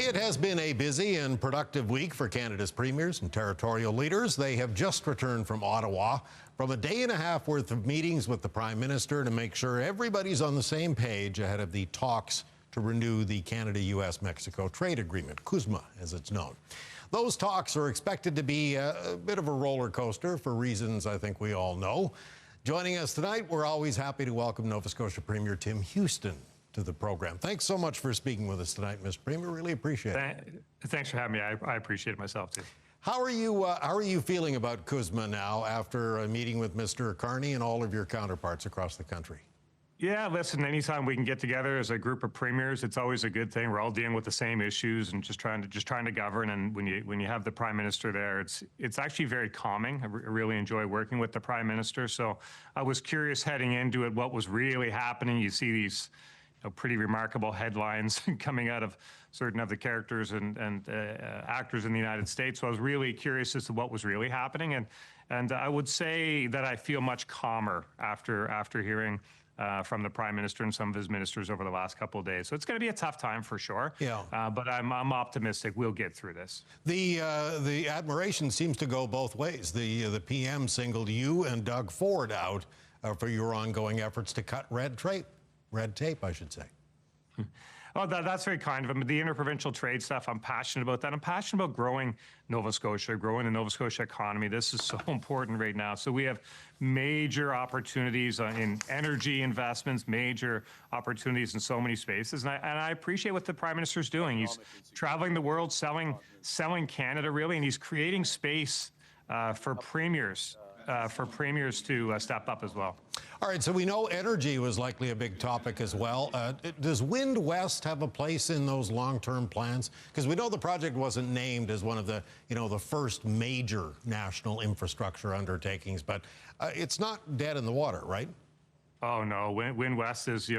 It has been a busy and productive week for Canada's premiers and territorial leaders. They have just returned from Ottawa from a day and a half worth of meetings with the Prime Minister to make sure everybody's on the same page ahead of the talks to renew the Canada-US-Mexico trade agreement, CUSMA as it's known. Those talks are expected to be a bit of a roller coaster for reasons I think we all know. Joining us tonight, we're always happy to welcome Nova Scotia Premier Tim Houston to the program. Thanks so much for speaking with us tonight, Mr. Premier. Really appreciate it. Thanks for having me. I appreciate it myself too. How are you feeling about CUSMA now after a meeting with Mr. Carney and all of your counterparts across the country? Yeah, listen, anytime we can get together as a group of premiers, it's always a good thing. We're all dealing with the same issues and just trying to govern. And when you have the Prime Minister there, it's actually very calming. I really enjoy working with the Prime Minister. So I was curious heading into it what was really happening. You see these pretty remarkable headlines coming out of certain of the characters and actors in the United States. So I was really curious as to what was really happening. And I would say that I feel much calmer after hearing from the Prime Minister and some of his ministers over the last couple of days. So it's going to be a tough time for sure. Yeah. But I'm optimistic we'll get through this. The admiration seems to go both ways. The PM singled you and Doug Ford out for your ongoing efforts to cut red tape, I should say. Oh, that's very kind of him. The interprovincial trade stuff, I'm passionate about that. I'm passionate about growing Nova Scotia, growing the Nova Scotia economy. This is so important right now. So we have major opportunities in energy investments, major opportunities in so many spaces. And I appreciate what the Prime Minister's doing. He's traveling the world, selling Canada, really, and he's creating space for premiers to step up as well. All right, so we know energy was likely a big topic as well. Does Wind West have a place in those long-term plans? Because we know the project wasn't named as one of the, the first major national infrastructure undertakings, but it's not dead in the water, right? Oh no, Wind West is,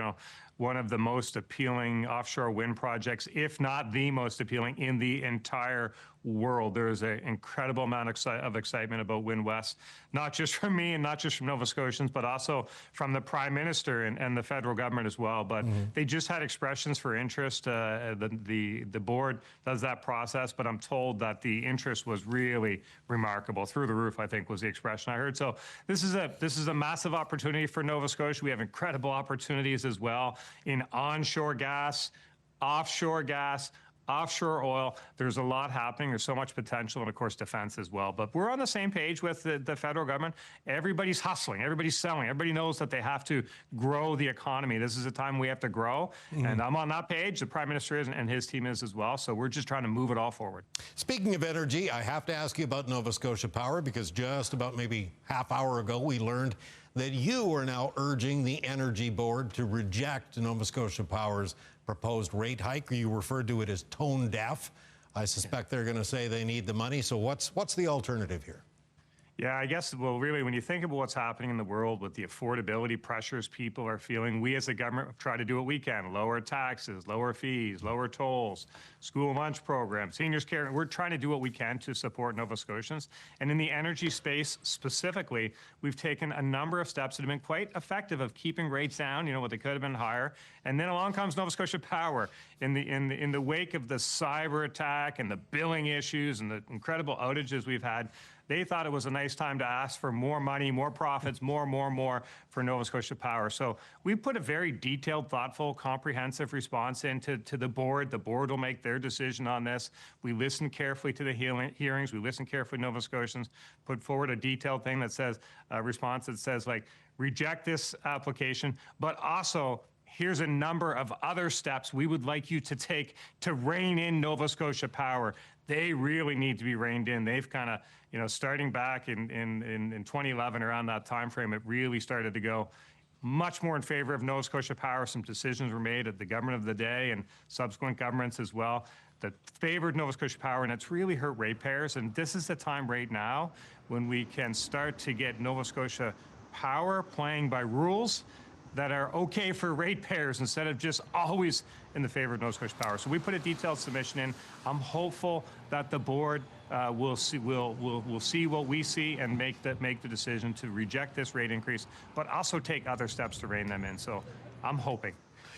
one of the most appealing offshore wind projects, if not the most appealing in the entire world. There is an incredible amount of excitement about Wind West, not just from me and not just from Nova Scotians, but also from the Prime Minister and the federal government as well. But they just had expressions for interest. The board does that process, but I'm told that the interest was really remarkable. Through the roof, I think, was the expression I heard. So this is a massive opportunity for Nova Scotia. We have incredible opportunities as well in onshore gas, offshore oil. There's a lot happening. There's so much potential, and of course defense as well. But we're on the same page with the federal government. Everybody's hustling. Everybody's selling. Everybody knows that they have to grow the economy. This is a time we have to grow. And I'm on that page. The Prime Minister is, and his team is as well. So we're just trying to move it all forward. Speaking of energy, I have to ask you about Nova Scotia Power, because just about maybe half hour ago, we learned that you are now urging the Energy Board to reject Nova Scotia Power's proposed rate hike. You referred to it as tone deaf. I suspect they're going to say they need the money. So what's the alternative here? Yeah, I guess, well, really, when you think about what's happening in the world with the affordability pressures people are feeling, we as a government try to do what we can. Lower taxes, lower fees, lower tolls, school lunch programs, seniors care. We're trying to do what we can to support Nova Scotians. And in the energy space specifically, we've taken a number of steps that have been quite effective of keeping rates down, what they could have been higher. And then along comes Nova Scotia Power. In the wake of the cyber attack and the billing issues and the incredible outages we've had, they thought it was a nice time to ask for more money, more profits, more for Nova Scotia Power. So we put a very detailed, thoughtful, comprehensive response into the board. The board will make their decision on this. We listen carefully to the hearings. We listen carefully to Nova Scotians, put forward a detailed thing that says, a response that says, like, reject this application, but also here's a number of other steps we would like you to take to rein in Nova Scotia Power. They really need to be reined in. They've kind of, starting back in 2011, around that time frame, it really started to go much more in favor of Nova Scotia Power. Some decisions were made at the government of the day and subsequent governments as well that favored Nova Scotia Power, and it's really hurt ratepayers. And this is the time right now when we can start to get Nova Scotia Power playing by rules that are okay for ratepayers instead of just always in the favor of Nova Scotia Power. So we put a detailed submission in. I'm hopeful that the board will see what we see and make the decision to reject this rate increase, but also take other steps to rein them in. So I'm hoping.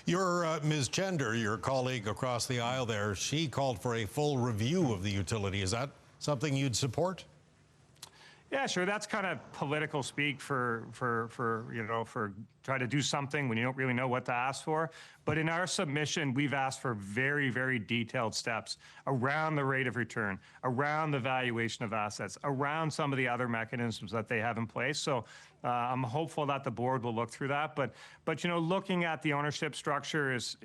Your Ms. Chender, your colleague across the aisle there, she called for a full review of the utility. Is that something you'd support? Yeah, sure. That's kind of political speak for try to do something when you don't really know what to ask for. But in our submission, we've asked for very, very detailed steps around the rate of return, around the valuation of assets, around some of the other mechanisms that they have in place. So I'm hopeful that the board will look through that. But looking at the ownership structure is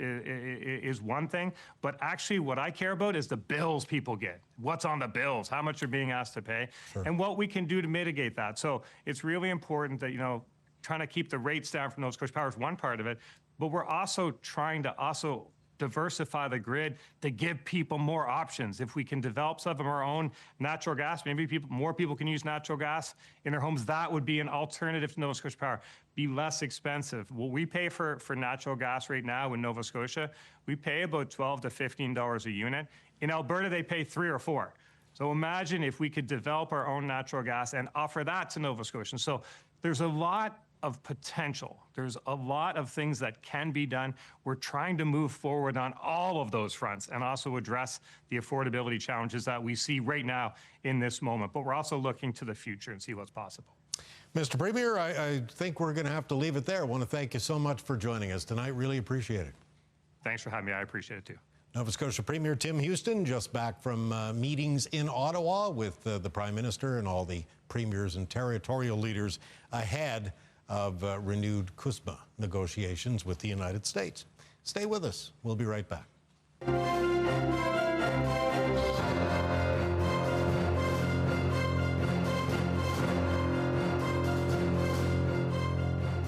one thing. But actually, what I care about is the bills people get. What's on the bills? How much are being asked to pay? Sure. And what we can do to mitigate that. So it's really important that trying to keep the rates down from Nova Scotia Power is one part of it, but we're also trying to diversify the grid to give people more options. If we can develop some of our own natural gas, maybe more people can use natural gas in their homes, that would be an alternative to Nova Scotia Power, be less expensive. What we pay for natural gas right now in Nova Scotia, we pay about $12 to $15 a unit. In Alberta, they pay $3 or $4. So imagine if we could develop our own natural gas and offer that to Nova Scotians. So there's a lot of potential. There's a lot of things that can be done. We're trying to move forward on all of those fronts and also address the affordability challenges that we see right now in this moment. But we're also looking to the future and see what's possible. Mr. Premier, I think we're going to have to leave it there. I want to thank you so much for joining us tonight. Really appreciate it. Thanks for having me. I appreciate it too. Nova Scotia Premier Tim Houston, just back from meetings in Ottawa with the Prime Minister and all the premiers and territorial leaders ahead of renewed CUSMA negotiations with the United States. Stay with us. We'll be right back.